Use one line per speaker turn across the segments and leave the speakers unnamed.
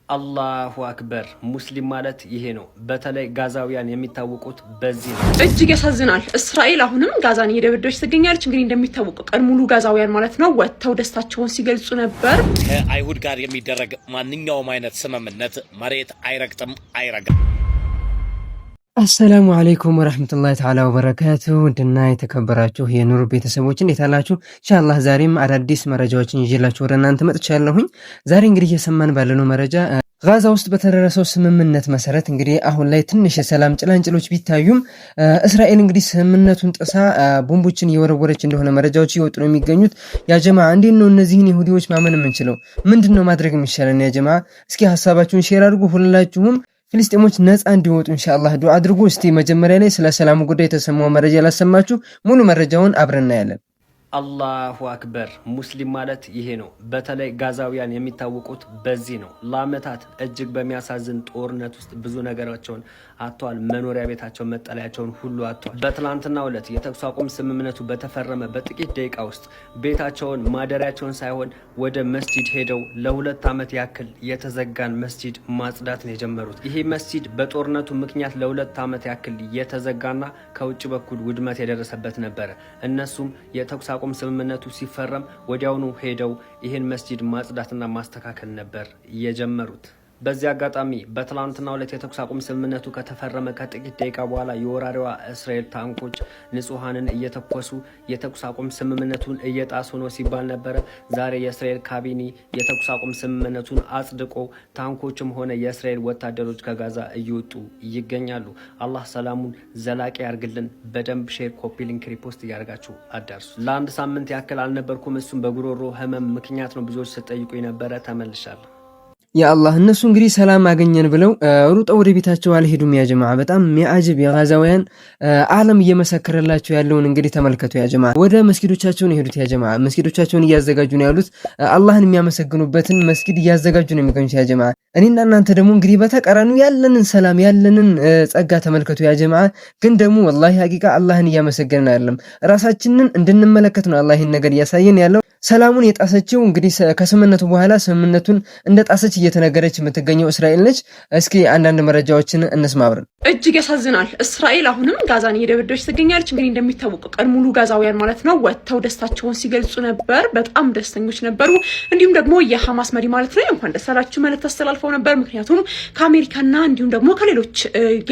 አላሁ አክበር ሙስሊም ማለት ይሄ ነው። በተለይ ጋዛውያን የሚታወቁት በዚህ ነው።
እጅግ ያሳዝናል። እስራኤል አሁንም ጋዛን እየደበደበች ትገኛለች። እንግዲህ እንደሚታወቀው ቀን ሙሉ ጋዛውያን ማለት ነው ወጥተው ደስታቸውን ሲገልጹ ነበር።
ከአይሁድ ጋር የሚደረግ ማንኛውም አይነት ስምምነት መሬት አይረግጥም፣ አይረጋም።
አሰላሙ አለይኩም ወራህመቱላሂ ተዓላ ወበረካቱ። እንድና የተከበራችሁ የኑር ቤተሰቦች እንዴት አላችሁ? ኢንሻአላህ ዛሬም አዳዲስ መረጃዎችን ይዤላችሁ ወደ እናንተ መጥቻለሁኝ። ዛሬ እንግዲህ እየሰማን ባለነው መረጃ ጋዛ ውስጥ በተደረሰው ስምምነት መሰረት እንግዲህ አሁን ላይ ትንሽ የሰላም ጭላንጭሎች ቢታዩም እስራኤል እንግዲህ ስምምነቱን ጥሳ ቦምቦችን እየወረወረች እንደሆነ መረጃዎች ይወጡ ነው የሚገኙት። ያ ጀማ እንዴት ነው እነዚህን ይሁዲዎች ማመን የምንችለው? ምንድነው ማድረግ የሚሻለን? ያ ጀማ እስኪ ሐሳባችሁን ሼር አድርጉ። ሁላችሁም ፍልስጤሞች ነፃ እንዲወጡ ኢንሻአላህ ዱዓ አድርጉ። እስቲ መጀመሪያ ላይ ስለ ሰላሙ ጉዳይ የተሰማው መረጃ ላሰማችሁ። ሙሉ መረጃውን አብረን እናያለን።
አላሁ አክበር ሙስሊም ማለት ይሄ ነው። በተለይ ጋዛውያን የሚታወቁት በዚህ ነው። ለአመታት እጅግ በሚያሳዝን ጦርነት ውስጥ ብዙ ነገራቸውን አጥተዋል። መኖሪያ ቤታቸውን፣ መጠለያቸውን ሁሉ አጥተዋል። በትላንትናው ዕለት የተኩስ አቁም ስምምነቱ በተፈረመ በጥቂት ደቂቃ ውስጥ ቤታቸውን፣ ማደሪያቸውን ሳይሆን ወደ መስጂድ ሄደው ለ2 ዓመት ያክል የተዘጋን መስጂድ ማጽዳት ነው የጀመሩት። ይሄ መስጂድ በጦርነቱ ምክንያት ለ2 ዓመት ያክል የተዘጋና ከውጭ በኩል ውድመት የደረሰበት ነበረ። እነሱም የተኩስ አቁም ስምምነቱ ሲፈረም ወዲያውኑ ሄደው ይህን መስጂድ ማጽዳትና ማስተካከል ነበር የጀመሩት። በዚህ አጋጣሚ በትላንትናው ዕለት የተኩስ አቁም ስምምነቱ ከተፈረመ ከጥቂት ደቂቃ በኋላ የወራሪዋ እስራኤል ታንኮች ንጹሃንን እየተኮሱ የተኩስ አቁም ስምምነቱን እየጣሱ ነው ሲባል ነበረ። ዛሬ የእስራኤል ካቢኔ የተኩስ አቁም ስምምነቱን አጽድቆ ታንኮችም ሆነ የእስራኤል ወታደሮች ከጋዛ እየወጡ ይገኛሉ። አላህ ሰላሙን ዘላቂ ያርግልን። በደንብ ሼር፣ ኮፒ ሊንክ፣ ሪፖስት እያደርጋችሁ አዳርሱ። ለአንድ ሳምንት ያክል አልነበርኩም። እሱም በጉሮሮ ህመም ምክንያት ነው። ብዙዎች ስጠይቁ የነበረ ተመልሻለሁ።
ያአላህ እነሱ እንግዲህ ሰላም አገኘን ብለው ሩጠው ወደ ቤታቸው አልሄዱም። ያ ጀማዓ በጣም የሚያጅብ የጋዛውያን ዓለም እየመሰከረላቸው ያለውን እንግዲህ ተመልከቱ። ያ ጀማዓ ወደ መስጊዶቻቸውን ይሄዱት። ያ ጀማዓ መስጊዶቻቸውን እያዘጋጁ ነው ያሉት። አላህን የሚያመሰግኑበትን መስጊድ እያዘጋጁ ነው የሚገኙት። ያ ጀማዓ እኔና እናንተ ደግሞ እንግዲህ በተቃራኒው ያለንን ሰላም ያለንን ጸጋ ተመልከቱ። ያ ጀማዓ ግን ደግሞ ወላሂ ሐቂቃ አላህን እያመሰገንን አይደለም፣ ራሳችንን እንድንመለከት ነው አላህ ይሄን ነገር እያሳየን ያለው። ሰላሙን የጣሰችው እንግዲህ ከስምምነቱ በኋላ ስምምነቱን እንደጣሰች እየተነገረች የምትገኘው እስራኤል ነች። እስኪ አንዳንድ መረጃዎችን እንስማብረን።
እጅግ ያሳዝናል። እስራኤል አሁንም ጋዛን እየደበደበች ትገኛለች። እንግዲህ እንደሚታወቀው ቀን ሙሉ ጋዛውያን ማለት ነው ወጥተው ደስታቸውን ሲገልጹ ነበር። በጣም ደስተኞች ነበሩ። እንዲሁም ደግሞ የሐማስ መሪ ማለት ነው እንኳን ደስ አላችሁ መልእክት አስተላልፈው ነበር። ምክንያቱም ከአሜሪካና እንዲሁም ደግሞ ከሌሎች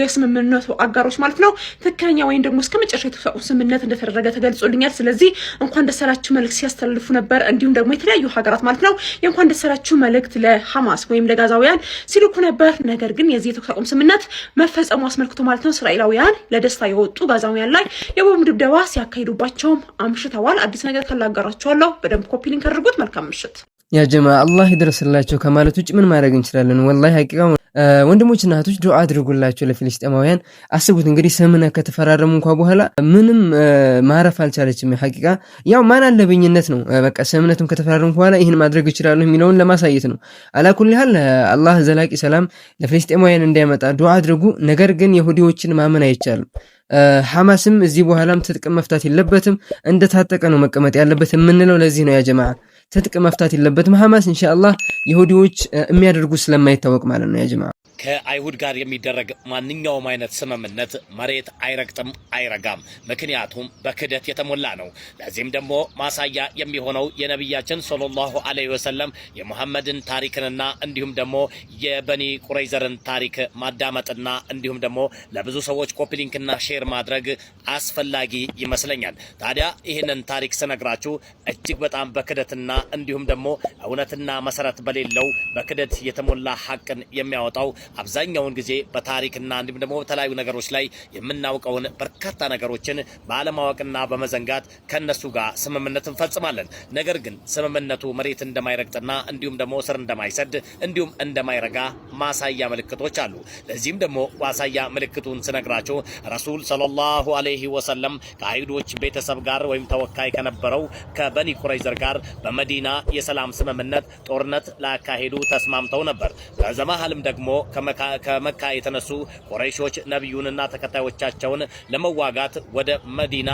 የስምምነቱ አጋሮች ማለት ነው ትክክለኛ ወይም ደግሞ እስከመጨረሻ የተኩስ ስምምነት እንደተደረገ ተገልጾልኛል። ስለዚህ እንኳን ደስ አላችሁ መልእክት ሲያስተላልፉ ነበር። እንዲሁም ደግሞ የተለያዩ ሀገራት ማለት ነው የእንኳን ደስ አላችሁ መልእክት ለሐማስ ወይም ለጋዛውያን ሲልኩ ነበር። ነገር ግን የዚህ የተኩስ አቁም ስምምነት መፈጸሙ አስመልክቶ ማለት ነው እስራኤላውያን ለደስታ የወጡ ጋዛውያን ላይ የቦምብ ድብደባ ሲያካሂዱባቸውም አምሽተዋል። አዲስ ነገር ካላጋራችኋለሁ። በደንብ ኮፒ ሊንክ አድርጉት። መልካም ምሽት።
ያ ጀማዓ አላህ ይድረስላቸው ከማለት ውጭ ምን ማድረግ እንችላለን? ወላሂ ሐቂቃ ወንድሞችና እህቶች ዱዓ አድርጉላቸው ለፍልስጤማውያን። አስቡት እንግዲህ ስምምነት ከተፈራረሙ እንኳን በኋላ ምንም ማረፍ አልቻለችም። ሐቂቃ ያው ማን አለብኝነት ነው። በቃ ስምምነቱን ከተፈራረሙ በኋላ ይሄን ማድረግ ይችላሉ የሚለውን ለማሳየት ነው። አላኩል ሐል አላህ ዘላቂ ሰላም ለፍልስጤማውያን እንዲያመጣ ዱዓ አድርጉ። ነገር ግን ይሁዲዎችን ማመን አይቻልም። ሐማስም እዚህ በኋላም ትጥቅ መፍታት የለበትም፣ እንደታጠቀ ነው መቀመጥ ያለበት የምንለው ለዚህ ነው። ያ ጀማዓ ትጥቅ መፍታት የለበትም ሐማስ ኢንሻአላህ ይሁዲዎች የሚያደርጉ ስለማይታወቅ ማለት ነው። ያ ጀማዓ
ከአይሁድ ጋር የሚደረግ ማንኛውም አይነት ስምምነት መሬት አይረግጥም፣ አይረጋም። ምክንያቱም በክደት የተሞላ ነው። ለዚህም ደግሞ ማሳያ የሚሆነው የነቢያችን ሰለላሁ ዐለይሂ ወሰለም የሙሐመድን ታሪክንና እንዲሁም ደግሞ የበኒ ቁረይዘርን ታሪክ ማዳመጥና እንዲሁም ደግሞ ለብዙ ሰዎች ኮፒሊንክና ሼር ማድረግ አስፈላጊ ይመስለኛል። ታዲያ ይህንን ታሪክ ስነግራችሁ እጅግ በጣም በክደትና እንዲሁም ደግሞ እውነትና መሰረት በሌለው በክደት የተሞላ ሐቅን የሚያወጣው አብዛኛውን ጊዜ በታሪክና እንዲሁም ደግሞ በተለያዩ ነገሮች ላይ የምናውቀውን በርካታ ነገሮችን ባለማወቅና በመዘንጋት ከነሱ ጋር ስምምነት እንፈጽማለን። ነገር ግን ስምምነቱ መሬት እንደማይረግጥና እንዲሁም ደግሞ ስር እንደማይሰድ እንዲሁም እንደማይረጋ ማሳያ ምልክቶች አሉ። ለዚህም ደግሞ ማሳያ ምልክቱን ስነግራችሁ ረሱል ሰለላሁ ዐለይሂ ወሰለም ከአይሁዶች ቤተሰብ ጋር ወይም ተወካይ ከነበረው ከበኒ ቁረይዘር ጋር በመዲና የሰላም ስምምነት ጦርነት ላካሄዱ ተስማምተው ነበር። በዘመሃልም ደግሞ ከመካ የተነሱ ቁረይሾች ነብዩንና ተከታዮቻቸውን ለመዋጋት ወደ መዲና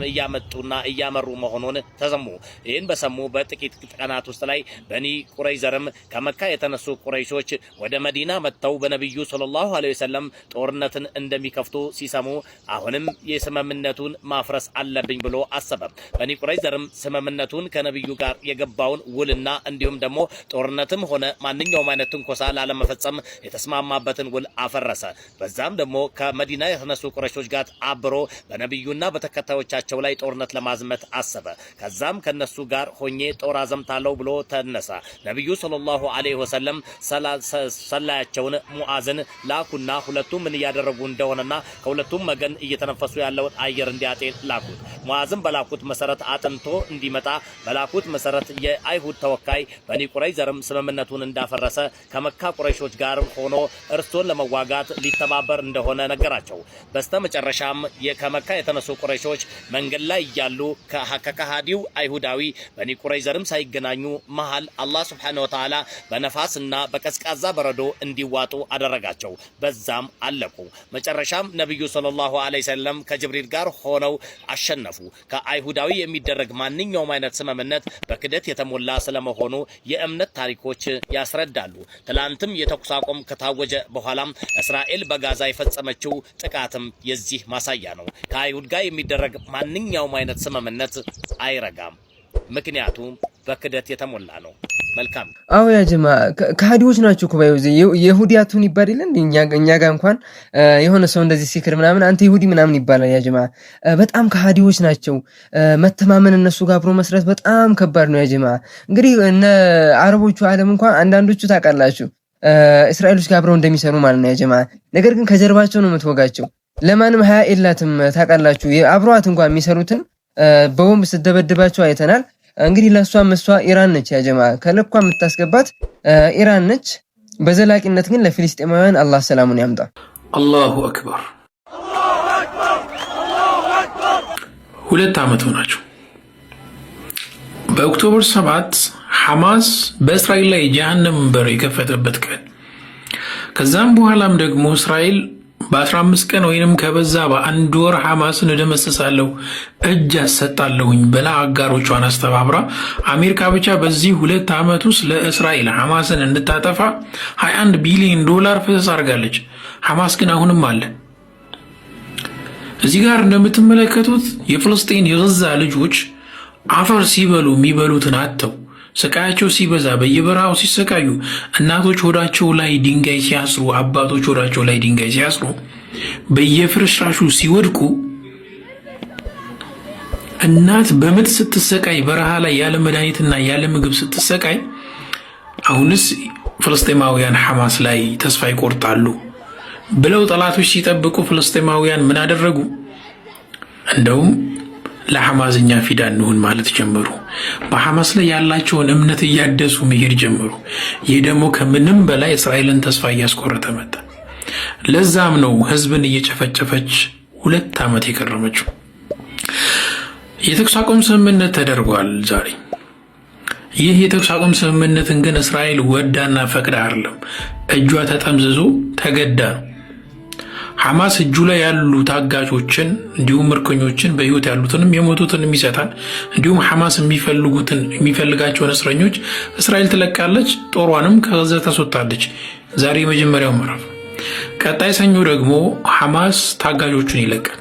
እያመጡና እያመሩ መሆኑን ተሰሙ። ይህን በሰሙ በጥቂት ቀናት ውስጥ ላይ በኒ ቁረይዘርም ከመካ የተነሱ ቁረይሾች ወደ መዲና መጥተው በነብዩ ሰለላሁ ዐለይሂ ወሰለም ጦርነትን እንደሚከፍቱ ሲሰሙ አሁንም የስምምነቱን ማፍረስ አለብኝ ብሎ አሰበ። በኒ ቁረይዘርም ስምምነቱን ከነብዩ ጋር የገባውን ውልና እንዲሁም ደግሞ ጦርነትም ሆነ ማንኛውም አይነት ትንኮሳ ላለመፈጸም የተስማማበትን ውል አፈረሰ። በዛም ደግሞ ከመዲና የተነሱ ቁረይሾች ጋር አብሮ በነብዩና በተከታዮቻቸው ላይ ጦርነት ለማዝመት አሰበ። ከዛም ከነሱ ጋር ሆኜ ጦር አዘምታለሁ ብሎ ተነሳ። ነብዩ ሰለላሁ ዐለይሂ ወሰለም ሰላያቸውን ሙዓዝን ላኩና ሁለቱም ምን ያደረጉ እንደሆነና ከሁለቱም ወገን እየተነፈሱ ያለውን አየር እንዲያጤን ላኩት። ሙዓዝን በላኩት መሰረት አጥንቶ እንዲመጣ በላኩት መሰረት የአይሁድ ተወካይ በኒ ቁረይዘርም ስምምነቱን እንዳፈረሰ ከመካ ቁረይሾች ጋር ሆኖ እርሱን ለመዋጋት ሊተባበር እንደሆነ ነገራቸው። በስተመጨረሻም ከመካ የተነሱ ቁረይሾች መንገድ ላይ እያሉ ከከሃዲው አይሁዳዊ በኒ ቁረይዘርም ሳይገናኙ መሃል አላህ Subhanahu Wa Ta'ala በነፋስና በቀዝቃዛ በረዶ እንዲዋጡ አደረጋቸው። በዛም አለቁ። መጨረሻም ነብዩ ሰለላሁ ዐለይሂ ወሰለም ከጅብሪል ጋር ሆነው አሸነፉ። ከአይሁዳዊ የሚደረግ ማንኛውም አይነት ስምምነት በክደት የተሞላ ስለመሆኑ የእምነት ታሪኮች ያስረዳሉ። ትላንትም የተኩስ አቁም ከታወጀ በኋላም እስራኤል በጋዛ የፈጸመችው ጥቃትም የዚህ ማሳያ ነው። ከአይሁድ ጋር የሚደረግ ማንኛውም አይነት ስምምነት አይረጋም፣ ምክንያቱም በክደት የተሞላ ነው። መልካም
አው ያ ጀማ ከሃዲዎች ናቸው እኮ ባይወዚ ይሁዲያቱን ይባል ይላል እኛ ጋር እንኳን የሆነ ሰው እንደዚህ ሲክር ምናምን አንተ ይሁዲ ምናምን ይባላል። ያ ጀማ በጣም ከሃዲዎች ናቸው። መተማመን እነሱ ጋር አብሮ መስራት በጣም ከባድ ነው። ያ ጀማ እንግዲህ እነ አረቦቹ ዓለም እንኳን አንዳንዶቹ ታውቃላችሁ እስራኤሎች ጋር አብረው እንደሚሰሩ ማለት ነው። ያ ጀማ ነገር ግን ከጀርባቸው ነው የምትወጋቸው። ለማንም ሀያ የላትም ታውቃላችሁ። አብሯት እንኳን የሚሰሩትን በቦምብ ስትደበድባቸው አይተናል። እንግዲህ ለሷም እሷ ኢራን ነች። ያ ጀማ ከለኳ የምታስገባት ኢራን ነች። በዘላቂነት ግን ለፊልስጤማውያን አላህ ሰላሙን ያምጣ።
አላሁ አክበር። 2 ዓመት ሆናቸው። በኦክቶበር 7 ሐማስ በእስራኤል ላይ ጀሃነም በር የከፈተበት ቀን። ከዛም በኋላም ደግሞ እስራኤል በ15 ቀን ወይንም ከበዛ በአንድ ወር ሐማስን እደመስሳለሁ እጅ አሰጣለሁኝ ብላ አጋሮቿን አስተባብራ አሜሪካ ብቻ በዚህ 2 ዓመት ውስጥ ለእስራኤል ሐማስን እንድታጠፋ $21 ቢሊዮን ፍሰስ አድርጋለች። ሐማስ ግን አሁንም አለ። እዚህ ጋር እንደምትመለከቱት የፍልስጤን የገዛ ልጆች አፈር ሲበሉ የሚበሉትን አጥተው ስቃያቸው ሲበዛ በየበረሃው ሲሰቃዩ እናቶች ሆዳቸው ላይ ድንጋይ ሲያስሩ አባቶች ሆዳቸው ላይ ድንጋይ ሲያስሩ በየፍርስራሹ ሲወድቁ እናት በምጥ ስትሰቃይ በረሃ ላይ ያለ መድኃኒትና ያለ ምግብ ስትሰቃይ አሁንስ ፍልስጤማውያን ሐማስ ላይ ተስፋ ይቆርጣሉ ብለው ጠላቶች ሲጠብቁ ፍልስጤማውያን ምን አደረጉ? እንደውም ለሐማስኛ ፊዳ እንሁን ማለት ጀመሩ። በሐማስ ላይ ያላቸውን እምነት እያደሱ መሄድ ጀመሩ። ይህ ደግሞ ከምንም በላይ እስራኤልን ተስፋ እያስቆረጠ መጣ። ለዛም ነው ህዝብን እየጨፈጨፈች 2 ዓመት የከረመችው። የተኩስ አቁም ስምምነት ተደርጓል ዛሬ። ይህ የተኩስ አቁም ስምምነትን ግን እስራኤል ወዳና ፈቅዳ አይደለም፣ እጇ ተጠምዝዞ ተገዳ ነው። ሐማስ እጁ ላይ ያሉ ታጋቾችን እንዲሁም ምርኮኞችን በህይወት ያሉትንም የሞቱትንም ይሰጣል። እንዲሁም ሐማስ የሚፈልጋቸውን እስረኞች እስራኤል ትለቃለች፣ ጦሯንም ከዛ ታስወጣለች። ዛሬ የመጀመሪያው ምዕራፍ። ቀጣይ ሰኞ ደግሞ ሐማስ ታጋቾቹን ይለቃል።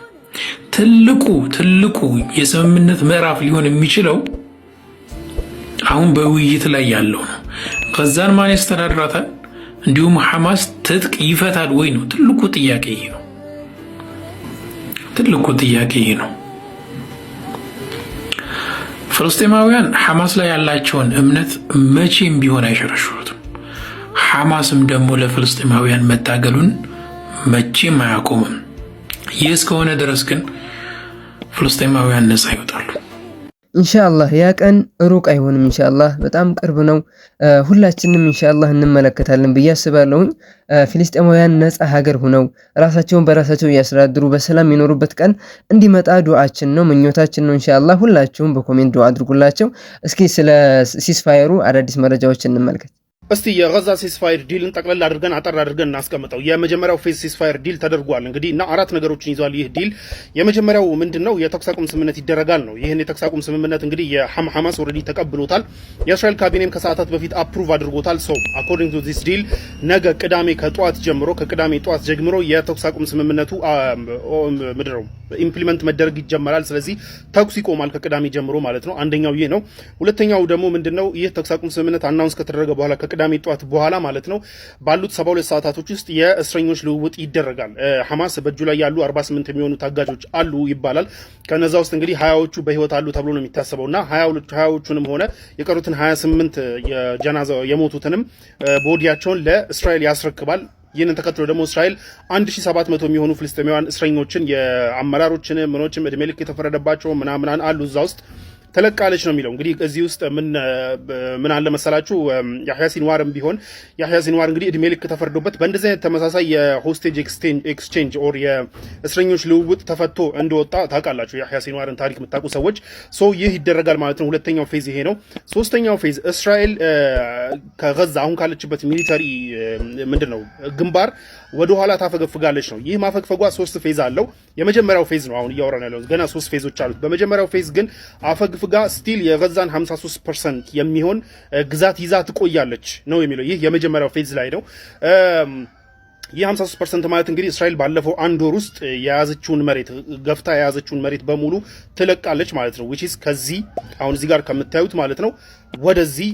ትልቁ የስምምነት ምዕራፍ ሊሆን የሚችለው አሁን በውይይት ላይ ያለው ነው። ጋዛን ማን ያስተዳድራታል? እንዲሁም ሐማስ ትጥቅ ይፈታል ወይ ነው ትልቁ ጥያቄ። ይሄ ነው። ፍልስጤማውያን ሐማስ ላይ ያላቸውን እምነት መቼም ቢሆን አይሸረሽሩትም። ሐማስም ደግሞ ለፍልስጤማውያን መታገሉን መቼም አያቆምም። ይህ እስከሆነ ድረስ ግን ፍልስጤማውያን ነፃ ይወጣሉ።
ኢንሻአላህ ያ ቀን ሩቅ አይሆንም። ኢንሻአላህ በጣም ቅርብ ነው። ሁላችንም ኢንሻአላህ እንመለከታለን ብዬ አስባለሁኝ። ፊልስጤማውያን ነፃ ሀገር ሆነው ራሳቸውን በራሳቸው ያስተዳድሩ በሰላም የሚኖሩበት ቀን እንዲመጣ ዱዓችን ነው፣ ምኞታችን ነው። ኢንሻአላህ ሁላችሁም በኮሜንት ዱዓ አድርጉላቸው። እስኪ ስለ ሲስፋየሩ አዳዲስ መረጃዎችን እንመልከት።
እስቲ የጋዛ ሲስፋየር ዲልን ጠቅለል አድርገን አጠር አድርገን እናስቀምጠው። የመጀመሪያው ፌዝ ሲስፋየር ዲል ተደርጓል እንግዲህ እና አራት ነገሮችን ይዟል ይህ ዲል። የመጀመሪያው ምንድነው? የተኩስ አቁም ስምምነት ይደረጋል ነው። ይህን የተኩስ አቁም ስምምነት እንግዲህ የሐማስ ኦልሬዲ ተቀብሎታል። የእስራኤል ካቢኔም ከሰዓታት በፊት አፕሩቭ አድርጎታል። ሶ አኮርዲንግ ቱ ዲስ ዲል ነገ ቅዳሜ ከጠዋት ጀምሮ የተኩስ አቁም ስምምነቱ ምድረው ኢምፕሊመንት መደረግ ይጀመራል። ስለዚህ ተኩስ ይቆማል ከቅዳሜ ጀምሮ ማለት ነው። አንደኛው ይህ ነው። ሁለተኛው ደግሞ ምንድነው? ይህ ተኩስ አቁም ስምምነት አናውንስ ከተደረገ በኋላ ቅዳሜ ጧት በኋላ ማለት ነው ባሉት 72 ሰዓታቶች ውስጥ የእስረኞች ልውውጥ ይደረጋል። ሐማስ በእጁ ላይ ያሉ 48 የሚሆኑ ታጋጆች አሉ ይባላል። ከነዛ ውስጥ እንግዲህ 20ዎቹ በህይወት አሉ ተብሎ ነው የሚታሰበውና 20ዎቹንም ሆነ የቀሩትን 28 የጀናዛ የሞቱትንም ቦዲያቸውን ለእስራኤል ያስረክባል። ይህንን ተከትሎ ደግሞ እስራኤል 1700 የሚሆኑ ፍልስጤማውያን እስረኞችን የአመራሮችን ምኖችም እድሜ ልክ የተፈረደባቸው ምናምን አሉ እዛ ውስጥ ተለቃለች ነው የሚለው። እንግዲህ እዚህ ውስጥ ምን አለ መሰላችሁ? ያህያ ሲንዋርም ቢሆን ያህያ ሲንዋር እንግዲህ እድሜ ልክ ተፈርዶበት በእንደዚህ አይነት ተመሳሳይ የሆስቴጅ ኤክስቼንጅ ኦር የእስረኞች ልውውጥ ተፈቶ እንደወጣ ታውቃላችሁ። ያህያ ሲንዋርን ታሪክ የምታውቁ ሰዎች ይህ ይደረጋል ማለት ነው። ሁለተኛው ፌዝ ይሄ ነው። ሶስተኛው ፌዝ እስራኤል ከጋዛ አሁን ካለችበት ሚሊተሪ ምንድነው ግንባር ወደ ኋላ ታፈገፍጋለች ነው። ይህ ማፈግፈጓ 3 ፌዝ አለው። የመጀመሪያው ፌዝ ነው አሁን እያወራን ያለው። ገና 3 ፌዞች አሉት። በመጀመሪያው ፌዝ ግን አፈግፍጋ ስቲል የጋዛን 53% የሚሆን ግዛት ይዛ ትቆያለች ነው የሚለው። ይህ የመጀመሪያው ፌዝ ላይ ነው። ይህ 53% ማለት እንግዲህ እስራኤል ባለፈው አንድ ወር ውስጥ የያዘችውን መሬት ገፍታ የያዘችውን መሬት በሙሉ ትለቃለች ማለት ነው። which is ከዚህ አሁን እዚህ ጋር ከምታዩት ማለት ነው ወደዚህ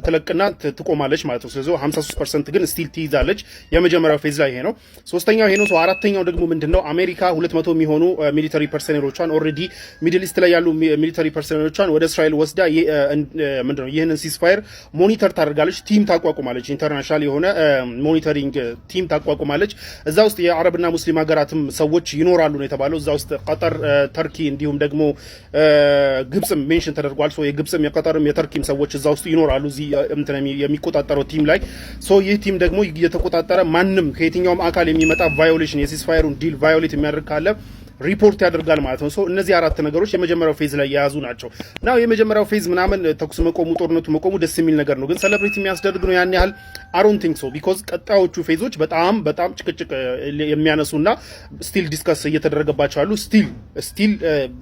ትለቅና ትቆማለች ማለት ነው። ስለዚህ 53% ግን ስቲል ትይዛለች። የመጀመሪያው ፌዝ ላይ ይሄ ነው። ሶስተኛው ይሄ ነው። አራተኛው ደግሞ ምንድነው? አሜሪካ 200 የሚሆኑ ሚሊተሪ ፐርሰኔሎቿን ኦልሬዲ ሚድል ኢስት ላይ ያሉ ሚሊተሪ ፐርሰኔሎቿን ወደ እስራኤል ወስዳ ምንድነው ይሄንን ሲስፋየር ሞኒተር ታደርጋለች። ቲም ታቋቁማለች። ኢንተርናሽናል የሆነ ሞኒተሪንግ ቲም ታቋቁማለች። እዛ ውስጥ የአረብና ሙስሊም ሀገራትም ሰዎች ይኖራሉ ነው የተባለው። እዛ ውስጥ ቀጠር፣ ተርኪ እንዲሁም ደግሞ ግብጽም ሜንሽን ተደርጓል። ሶ የግብጽም የቀጠርም የተርኪም ሰዎች እዛ ውስጥ ይኖራሉ እዚህ የሚቆጣጠረው ቲም ላይ። ሶ ይህ ቲም ደግሞ እየተቆጣጠረ ማንም ከየትኛውም አካል የሚመጣ ቫዮሌሽን የሲስፋየሩን ዲል ቫዮሌት የሚያደርግ ካለ ሪፖርት ያደርጋል ማለት ነው። ሶ እነዚህ አራት ነገሮች የመጀመሪያው ፌዝ ላይ የያዙ ናቸው። ናው የመጀመሪያው ፌዝ ምናምን ተኩስ መቆሙ ጦርነቱ መቆሙ ደስ የሚል ነገር ነው፣ ግን ሴሌብሬት የሚያስደርግ ነው ያን ያህል አሮን ቲንክ ሶ ቢኮዝ ቀጣዮቹ ፌዞች በጣም ጭቅጭቅ የሚያነሱና ስቲል ዲስከስ እየተደረገባቸው አሉ። ስቲል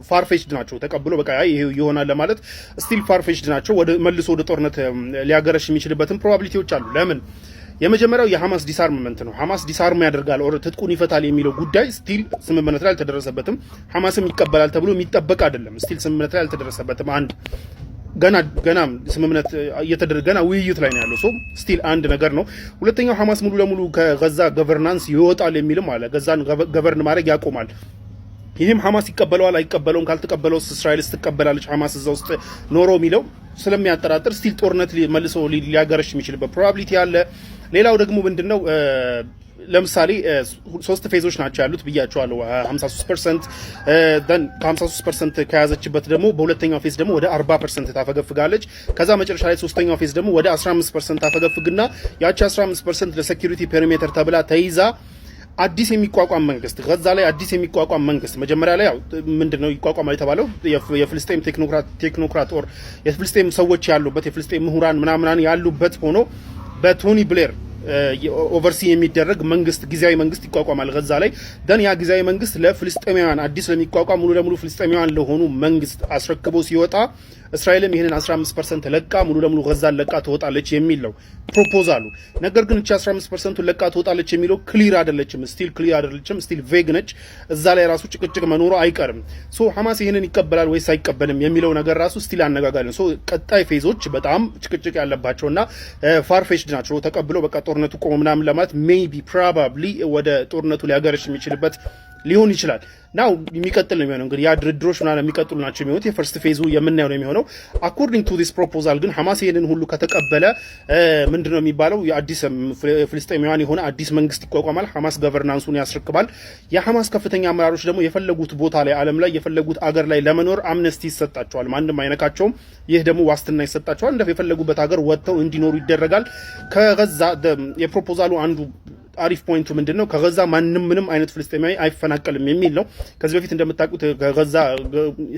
ፋርፌችድ ናቸው። ተቀብሎ በቃ ይሄ ይሆናል ለማለት ስቲል ፋርፌችድ ናቸው። መልሶ ወደ ጦርነት ሊያገረሽ የሚችልበትን ፕሮባቢሊቲዎች አሉ። ለምን? የመጀመሪያው የሐማስ ዲስአርምመንት ነው። ሐማስ ዲስአርም ያደርጋል ኦር ትጥቁን ይፈታል የሚለው ጉዳይ ስቲል ስምምነት ላይ አልተደረሰበትም። ሐማስም ይቀበላል ተብሎ የሚጠበቅ አይደለም። ስቲል ስምምነት ላይ አልተደረሰበትም። አንድ ገና ስምምነት ገና ውይይት ላይ ነው ያለው። ሶ ስቲል አንድ ነገር ነው። ሁለተኛው ሐማስ ሙሉ ለሙሉ ከጋዛ ገቨርናንስ ይወጣል የሚልም አለ። ጋዛን ገቨርን ማድረግ ያቆማል። ይህም ሐማስ ይቀበለዋል አይቀበለውም፣ ካልተቀበለው እስራኤልስ ትቀበላለች ሐማስ እዛ ውስጥ ኖሮ የሚለው ስለሚያጠራጥር ስቲል ጦርነት መልሶ ሊያገረሽ የሚችልበት ፕሮባቢሊቲ አለ። ሌላው ደግሞ ምንድነው? ለምሳሌ 3 ፌዞች ናቸው ያሉት ብያቸዋለሁ። 53% ከ53% ከያዘችበት ደግሞ በሁለተኛው ፌዝ ደግሞ ወደ 40% ታፈገፍጋለች። ከዛ መጨረሻ ላይ ሶስተኛው ፌዝ ደግሞ ወደ 15% ታፈገፍግና ያቺ 15% ለሴኩሪቲ ፔሪሜተር ተብላ ተይዛ አዲስ የሚቋቋም መንግስት ጋዛ ላይ አዲስ የሚቋቋም መንግስት መጀመሪያ ላይ ያው ምንድነው ይቋቋማል የተባለው የፍልስጤም ቴክኖክራት ኦር የፍልስጤም ሰዎች ያሉበት የፍልስጤም ምሁራን ምናምን ያሉበት ሆኖ በቶኒ ብሌር ኦቨርሲ የሚደረግ መንግስት ጊዜያዊ መንግስት ይቋቋማል ጋዛ ላይ። ደን ያ ጊዜያዊ መንግስት ለፍልስጤማውያን አዲስ ለሚቋቋም ሙሉ ለሙሉ ፍልስጤማውያን ለሆኑ መንግስት አስረክቦ ሲወጣ እስራኤልም ይሄንን 15% ለቃ ሙሉ ለሙሉ ጋዛን ለቃ ትወጣለች የሚል ነው ፕሮፖዛሉ። ነገር ግን እቺ 15% ለቃ ትወጣለች የሚለው ክሊር አይደለችም። ስቲል ቬግ ነች። እዛ ላይ ራሱ ጭቅጭቅ መኖሩ አይቀርም። ሶ ሐማስ ይሄንን ይቀበላል ወይስ አይቀበልም የሚለው ነገር ራሱ ስቲል አነጋጋሪ ነው። ሶ ቀጣይ ፌዞች በጣም ጭቅጭቅ ያለባቸውና ፋርፌችድ ናቸው። ተቀብሎ በቃ ጦርነቱ ቆሞ ምናምን ለማለት ሜይቢ ፕሮባብሊ ወደ ጦርነቱ ሊያገረሽ የሚችልበት ሊሆን ይችላል። ናው የሚቀጥል ነው የሚሆነው። እንግዲህ ያ ድርድሮች ምናምን የሚቀጥሉ ናቸው የሚሆኑት። የፈርስት ፌዙ የምናየው ነው የሚሆነው። አኮርዲንግ ቱ ዲስ ፕሮፖዛል ግን ሐማስ ይሄንን ሁሉ ከተቀበለ ምንድነው የሚባለው? የአዲስ ፍልስጤማውያን የሆነ አዲስ መንግስት ይቋቋማል። ሐማስ ገቨርናንሱን ያስረክባል። የሐማስ ከፍተኛ አመራሮች ደግሞ የፈለጉት ቦታ ላይ ዓለም ላይ የፈለጉት አገር ላይ ለመኖር አምነስቲ ይሰጣቸዋል። ማንም አይነካቸውም። ይህ ደግሞ ዋስትና ይሰጣቸዋል። እንደ የፈለጉበት ሀገር ወጥተው እንዲኖሩ ይደረጋል። ከጋዛ የፕሮፖዛሉ አንዱ አሪፍ ፖይንቱ ምንድነው? ከጋዛ ምንም አይነት ፍልስጤማዊ አይፈናቀልም የሚል ነው። ከዚህ በፊት እንደምታውቁት ከጋዛ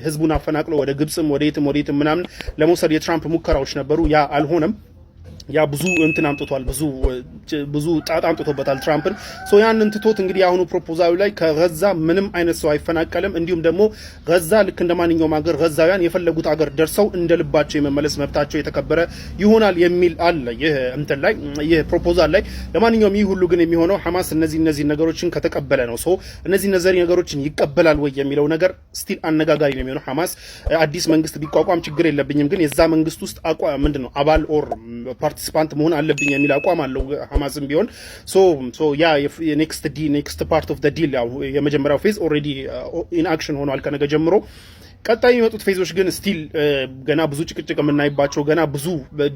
ህዝቡን አፈናቅሎ ወደ ግብጽም ወደ የትም ምናምን ለመውሰድ የትራምፕ ሙከራዎች ነበሩ። ያ አልሆነም። ያ ብዙ እንትን አምጥቷል፣ ብዙ ጣጣ አምጥቶበታል ትራምፕን። ሶ ያንን ትቶት እንግዲህ አሁኑ ፕሮፖዛሉ ላይ ከጋዛ ምንም አይነት ሰው አይፈናቀልም፣ እንዲሁም ደግሞ ጋዛ ልክ እንደማንኛውም ሀገር ጋዛውያን የፈለጉት ሀገር ደርሰው እንደልባቸው የመመለስ መብታቸው የተከበረ ይሆናል የሚል አለ ይህ እንትን ላይ ይህ ፕሮፖዛል ላይ። ለማንኛውም ይህ ሁሉ ግን የሚሆነው ሐማስ እነዚህ ነገሮችን ከተቀበለ ነው። ሶ እነዚህ ነገሮችን ይቀበላል ወይ የሚለው ነገር ስቲል አነጋጋሪ ነው የሚሆነው። ሐማስ አዲስ መንግስት ቢቋቋም ችግር የለብኝም፣ ግን የዛ መንግስት ውስጥ ምንድነው አባል ኦር ፓርቲሲፓንት መሆን አለብኝ የሚል አቋም አለው ሐማስም ቢሆን። ሶ ያ ኔክስት ፓርት ኦፍ ዘ ዲል ያው የመጀመሪያው ፌዝ ኦልሬዲ ኢን አክሽን ሆኗል ከነገ ጀምሮ። ቀጣይ የሚመጡት ፌዞች ግን ስቲል ገና ብዙ ጭቅጭቅ የምናይባቸው ገና ብዙ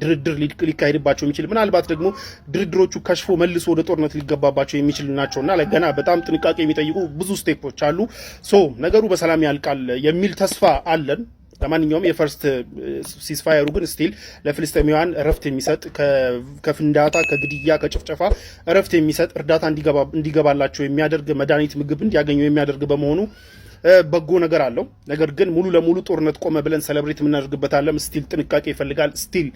ድርድር ሊካሄድባቸው የሚችል ምናልባት ደግሞ ድርድሮቹ ከሽፎ መልሶ ወደ ጦርነት ሊገባባቸው የሚችል ናቸውና ገና በጣም ጥንቃቄ የሚጠይቁ ብዙ ስቴፖች አሉ። ሶ ነገሩ በሰላም ያልቃል የሚል ተስፋ አለን። ለማንኛውም የፈርስት ሲስፋየሩ ግን ስቲል ለፍልስጤማውያን እረፍት የሚሰጥ ከፍንዳታ ከግድያ ከጭፍጨፋ እረፍት የሚሰጥ እርዳታ እንዲገባላቸው የሚያደርግ መድኃኒት ምግብ እንዲያገኙ የሚያደርግ በመሆኑ በጎ ነገር አለው። ነገር ግን ሙሉ ለሙሉ ጦርነት ቆመ ብለን ሰለብሬት የምናደርግበት አለም ስቲል ጥንቃቄ ይፈልጋል። ስቲል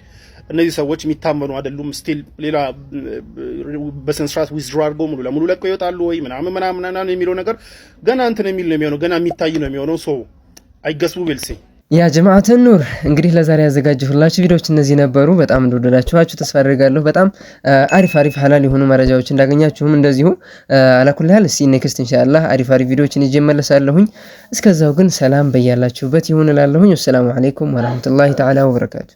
እነዚህ ሰዎች የሚታመኑ አይደሉም። ስቲል ሌላ በስነ ስርዓት ዊዝድሮ አድርገው ሙሉ ለሙሉ ለቀው ይወጣሉ ወይ ምናምን የሚለው ነገር ገና እንትን የሚል ነው የሚሆነው፣ ገና የሚታይ ነው የሚሆነው። ሶ አይገስቡ ቢልሲ
ያ ጀማዓተ ኑር እንግዲህ ለዛሬ ያዘጋጀሁላችሁ ቪዲዮዎች እነዚህ ነበሩ። በጣም እንደወደዳችኋቸው ተስፋ አድርጋለሁ። በጣም አሪፍ ሐላል የሆኑ መረጃዎች እንዳገኛችሁም እንደዚሁ አላኩል ያህል እስቲ ኔክስት ኢንሻአላህ አሪፍ ቪዲዮዎችን ይዤ እመለሳለሁኝ። እስከዛው ግን ሰላም በያላችሁበት ይሁን እላለሁኝ። ወሰላሙ አለይኩም ወራህመቱላሂ ተዓላ ወበረካቱ።